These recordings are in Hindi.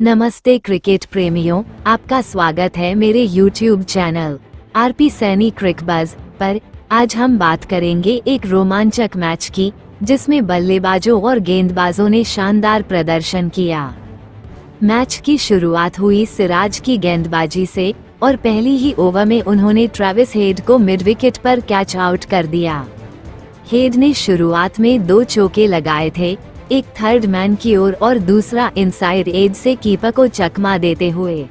नमस्ते क्रिकेट प्रेमियों, आपका स्वागत है मेरे YouTube channel RP Saini Cricbuzz पर। आज हम बात करेंगे एक रोमांचक मैच की, जिसमें बल्लेबाजों और गेंदबाजों ने शानदार प्रदर्शन किया। मैच की शुरुआत हुई सिराज की गेंदबाजी से और पहली ही ओवर में उन्होंने ट्रेविस हेड को मिड विकेट पर कैच आउट कर दिया। हेड ने शुरुआत में 2 चौके लगाए थे, एक थर्ड मैन की ओर और दूसरा इनसाइड एज से कीपर को चकमा देते हुए,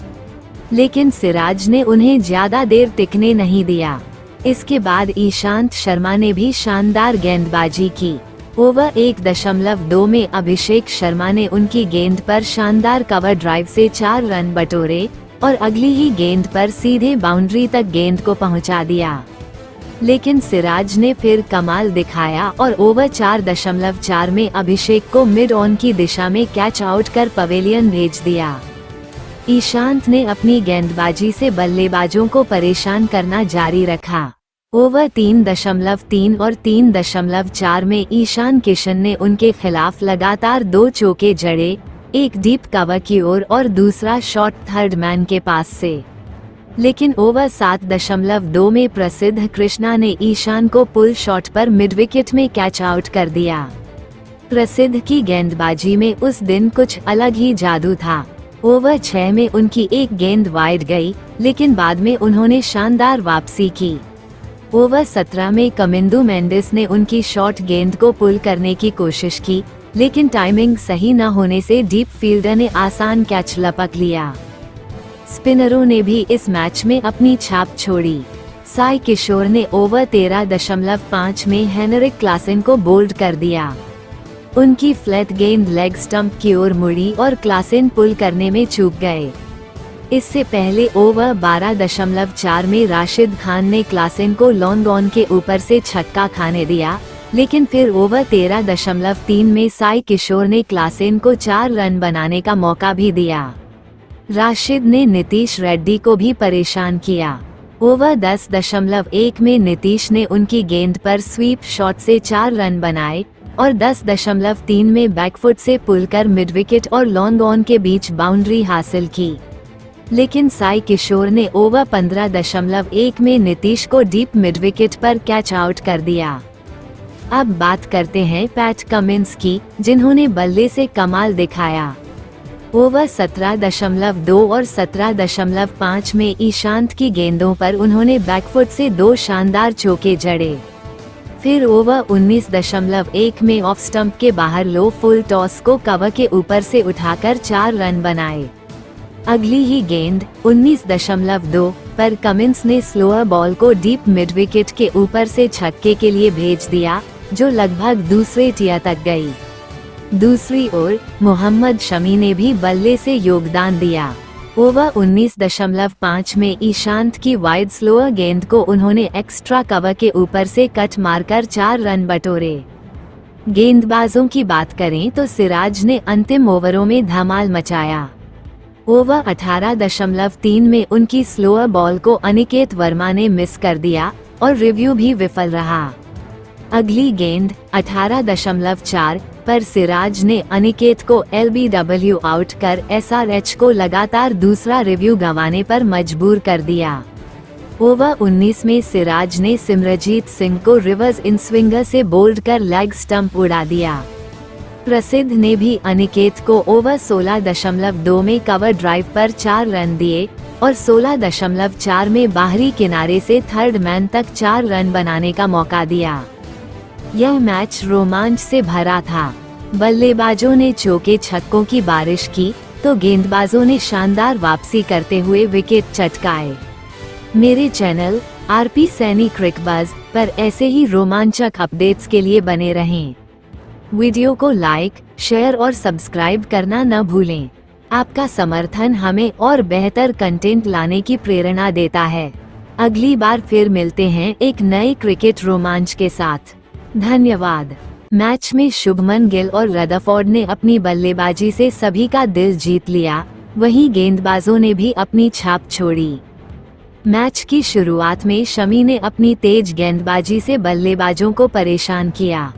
लेकिन सिराज ने उन्हें ज्यादा देर टिकने नहीं दिया। इसके बाद ईशांत शर्मा ने भी शानदार गेंदबाजी की। ओवर 1.2 में अभिषेक शर्मा ने उनकी गेंद पर शानदार कवर ड्राइव से 4 रन बटोरे और अगली ही गेंद पर सीधे बाउंड्री तक गेंद को पहुंचा दिया। लेकिन सिराज ने फिर कमाल दिखाया और ओवर 4.4 में अभिषेक को मिड ऑन की दिशा में कैच आउट कर पवेलियन भेज दिया। ईशांत ने अपनी गेंदबाजी से बल्लेबाजों को परेशान करना जारी रखा। ओवर 3.3 और 3.4 में ईशान किशन ने उनके खिलाफ लगातार 2 चौके जड़े, एक डीप कवर की ओर और दूसरा शॉट थर्ड मैन के पास से। लेकिन ओवर 7.2 में प्रसिद्ध कृष्णा ने ईशान को पुल शॉट पर मिड विकेट में कैच आउट कर दिया। प्रसिद्ध की गेंदबाजी में उस दिन कुछ अलग ही जादू था। ओवर 6 में उनकी एक गेंद वाइड गई, लेकिन बाद में उन्होंने शानदार वापसी की। ओवर 17 में कमिंदु मेंडिस ने उनकी शॉर्ट गेंद को पुल करने की कोशिश की, लेकिन टाइमिंग सही न होने से डीप फील्डर ने आसान कैच लपक लिया। स्पिनरों ने भी इस मैच में अपनी छाप छोड़ी। साई किशोर ने ओवर 13.5 में हेनरिक क्लासेन को बोल्ड कर दिया। उनकी फ्लैट गेंद लेग स्टंप की ओर मुड़ी और क्लासेन पुल करने में चूक गए। इससे पहले ओवर 12.4 में राशिद खान ने क्लासेन को लॉन्ग ऑन के ऊपर से छक्का खाने दिया, लेकिन फिर ओवर 13.3 में साई किशोर ने क्लासेन को 4 रन बनाने का मौका भी दिया। राशिद ने नीतीश रेड्डी को भी परेशान किया। ओवर 10.1 में नीतीश ने उनकी गेंद पर स्वीप शॉट से 4 रन बनाए और 10.3 में बैकफुट से पुल कर मिड विकेट और लॉन्ग ऑन के बीच बाउंड्री हासिल की। लेकिन साई किशोर ने ओवर 15.1 में नीतीश को डीप मिड विकेट पर कैच आउट कर दिया। अब बात करते हैं पैट कमिंस की, जिन्होंने बल्ले से कमाल दिखाया। ओवर 17.2 और 17.5 में ईशांत की गेंदों पर उन्होंने बैकफुट से 2 शानदार चौके जड़े। फिर ओवर 19.1 में ऑफ स्टंप के बाहर लो फुल टॉस को कवर के ऊपर से उठाकर 4 रन बनाए। अगली ही गेंद 19.2 पर कमिंस ने स्लोअर बॉल को डीप मिड विकेट के ऊपर से छक्के के लिए भेज दिया, जो लगभग दूसरे टियर तक गई। दूसरी ओर मोहम्मद शमी ने भी बल्ले से योगदान दिया। ओवर 19.5 में ईशांत की वाइड स्लोअर गेंद को उन्होंने एक्स्ट्रा कवर के ऊपर से कट मारकर 4 रन बटोरे। गेंदबाजों की बात करें तो सिराज ने अंतिम ओवरों में धमाल मचाया। ओवर 18.3 में उनकी स्लोअर बॉल को अनिकेत वर्मा ने मिस कर दिया और रिव्यू भी विफल रहा। अगली गेंद 18.4 पर सिराज ने अनिकेत को LBW आउट कर SRH को लगातार दूसरा रिव्यू गंवाने पर मजबूर कर दिया। ओवर 19 में सिराज ने सिमरजीत सिंह को रिवर्स इन स्विंगर से बोल्ड कर लेग स्टंप उड़ा दिया। प्रसिद्ध ने भी अनिकेत को ओवर 16.2 में कवर ड्राइव पर 4 रन दिए और 16.4 में बाहरी किनारे से थर्ड मैन तक 4 रन बनाने का मौका दिया। यह मैच रोमांच से भरा था। बल्लेबाजों ने चौके छक्कों की बारिश की तो गेंदबाजों ने शानदार वापसी करते हुए विकेट चटकाए। मेरे चैनल आरपी सैनी क्रिकबज़ पर ऐसे ही रोमांचक अपडेट्स के लिए बने रहें। वीडियो को लाइक, शेयर और सब्सक्राइब करना न भूलें। आपका समर्थन हमें और बेहतर कंटेंट लाने की प्रेरणा देता है। अगली बार फिर मिलते हैं एक नए क्रिकेट रोमांच के साथ। धन्यवाद। मैच में शुभमन गिल और रदरफोर्ड ने अपनी बल्लेबाजी से सभी का दिल जीत लिया, वहीं गेंदबाजों ने भी अपनी छाप छोड़ी। मैच की शुरुआत में शमी ने अपनी तेज गेंदबाजी से बल्लेबाजों को परेशान किया।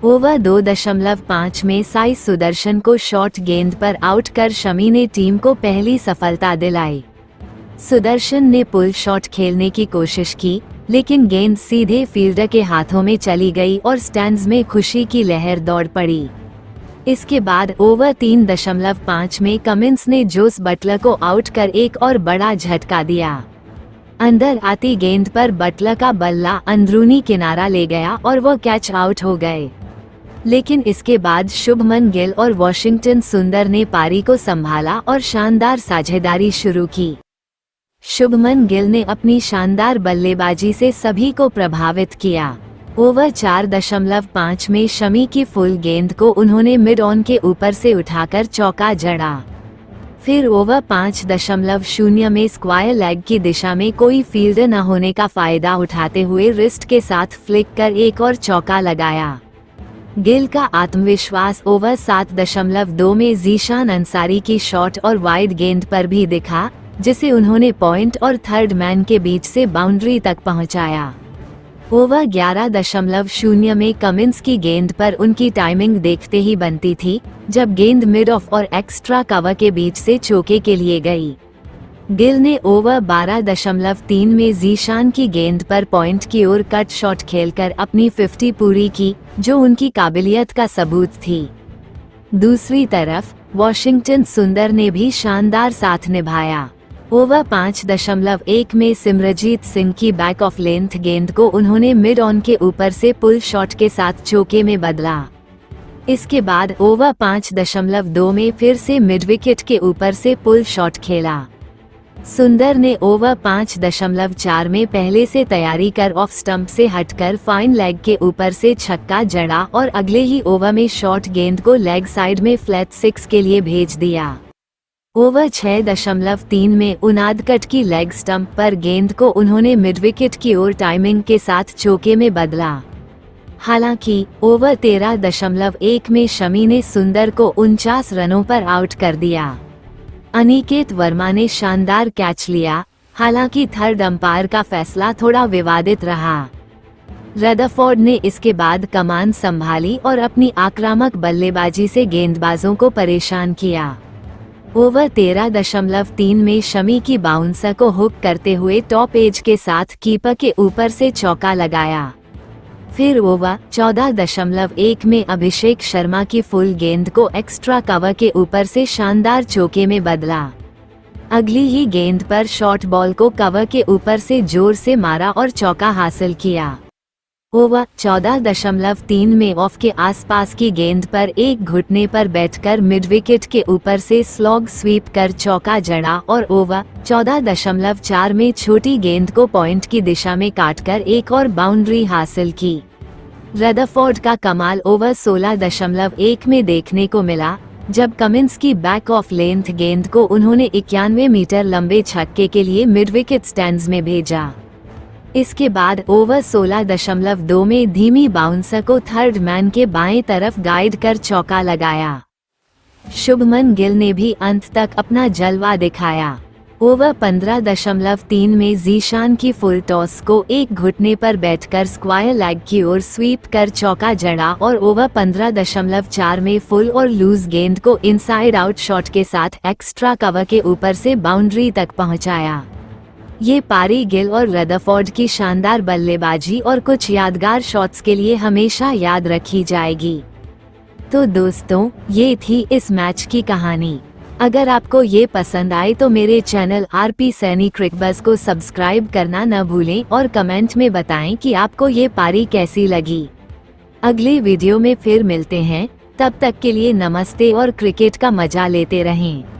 ओवर 2.5 में साई सुदर्शन को शॉर्ट गेंद पर आउट कर शमी ने टीम को पहली सफलता दिलाई। सुदर्शन ने पुल शॉट खेलने की कोशिश की, लेकिन गेंद सीधे फील्डर के हाथों में चली गई और स्टैंड्स में खुशी की लहर दौड़ पड़ी। इसके बाद ओवर 3.5 में कमिंस ने जोस बटलर को आउट कर एक और बड़ा झटका दिया। अंदर आती गेंद पर बटलर का बल्ला अंदरूनी किनारा ले गया और वो कैच आउट हो गए। लेकिन इसके बाद शुभमन गिल और वॉशिंगटन सुंदर ने पारी को संभाला और शानदार साझेदारी शुरू की। शुभमन गिल ने अपनी शानदार बल्लेबाजी से सभी को प्रभावित किया। ओवर 4.5 में शमी की फुल गेंद को उन्होंने मिड ऑन के ऊपर से उठाकर चौका जड़ा। फिर ओवर 5.0 में स्क्वायर लेग की दिशा में कोई फील्डर न होने का फायदा उठाते हुए रिस्ट के साथ फ्लिक कर एक और चौका लगाया। गिल का आत्मविश्वास ओवर 7.2 में जीशान अंसारी की शॉट और वाइड गेंद पर भी दिखा, जिसे उन्होंने पॉइंट और थर्ड मैन के बीच से बाउंड्री तक पहुंचाया। ओवर 11.0 में कमिंस की गेंद पर उनकी टाइमिंग देखते ही बनती थी, जब गेंद मिड ऑफ और एक्स्ट्रा कवर के बीच से चौके के लिए गई। गिल ने ओवर 12.3 में जीशान की गेंद पर पॉइंट की ओर कट शॉट खेलकर अपनी 50 पूरी की, जो उनकी काबिलियत का सबूत थी। दूसरी तरफ वॉशिंगटन सुंदर ने भी शानदार साथ निभाया। ओवर 5.1 में सिमरजीत सिंह की बैक ऑफ लेंथ गेंद को उन्होंने मिड ऑन के ऊपर से पुल शॉट के साथ चौके में बदला। इसके बाद ओवर 5.2 में फिर से मिड विकेट के ऊपर से पुल शॉट खेला। सुंदर ने ओवर 5.4 में पहले से तैयारी कर ऑफ स्टंप से हटकर फाइन लेग के ऊपर से छक्का जड़ा और अगले ही ओवर में शॉर्ट गेंद को लेग साइड में फ्लैट 6 के लिए भेज दिया। ओवर 6.3 में उनादकट की लेग स्टंप पर गेंद को उन्होंने मिड विकेट की ओर टाइमिंग के साथ चौके में बदला। हालांकि ओवर 13.1 में शमी ने सुंदर को 49 रनों पर आउट कर दिया। अनिकेत वर्मा ने शानदार कैच लिया, हालांकि थर्ड अंपायर का फैसला थोड़ा विवादित रहा। रदरफोर्ड ने इसके बाद कमान संभाली और अपनी आक्रामक बल्लेबाजी से गेंदबाजों को परेशान किया। ओवर 13.3 में शमी की बाउंसर को हुक करते हुए टॉप एज के साथ कीपर के ऊपर से चौका लगाया। फिर ओवर 14.1 में अभिषेक शर्मा की फुल गेंद को एक्स्ट्रा कवर के ऊपर से शानदार चौके में बदला। अगली ही गेंद पर शॉर्ट बॉल को कवर के ऊपर से जोर से मारा और चौका हासिल किया। ओवर 14.3 में ऑफ के आसपास की गेंद पर एक घुटने पर बैठकर मिड विकेट के ऊपर से स्लॉग स्वीप कर चौका जड़ा और ओवर 14.4 में छोटी गेंद को पॉइंट की दिशा में काटकर एक और बाउंड्री हासिल की। रदरफोर्ड का कमाल ओवर 16.1 में देखने को मिला, जब कमिंस की बैक ऑफ लेंथ गेंद को उन्होंने 91 मीटर लंबे छक्के के लिए मिड विकेट स्टैंड्स में भेजा। इसके बाद ओवर 16.2 में धीमी बाउंसर को थर्ड मैन के बाएं तरफ गाइड कर चौका लगाया। शुभमन गिल ने भी अंत तक अपना जलवा दिखाया। ओवर 15.3 में जीशान की फुल टॉस को एक घुटने पर बैठकर स्क्वायर लेग की ओर स्वीप कर चौका जड़ा और ओवर 15.4 में फुल और लूज गेंद को इनसाइड आउट शॉट के साथ एक्स्ट्रा कवर के ऊपर से बाउंड्री तक पहुंचाया। ये पारी गिल और रदरफोर्ड की शानदार बल्लेबाजी और कुछ यादगार शॉट्स के लिए हमेशा याद रखी जाएगी। तो दोस्तों, ये थी इस मैच की कहानी। अगर आपको ये पसंद आए तो मेरे चैनल आरपी सैनी क्रिकबज़ को सब्सक्राइब करना न भूलें और कमेंट में बताएं कि आपको ये पारी कैसी लगी। अगले वीडियो में फिर मिलते हैं, तब तक के लिए नमस्ते और क्रिकेट का मजा लेते रहें।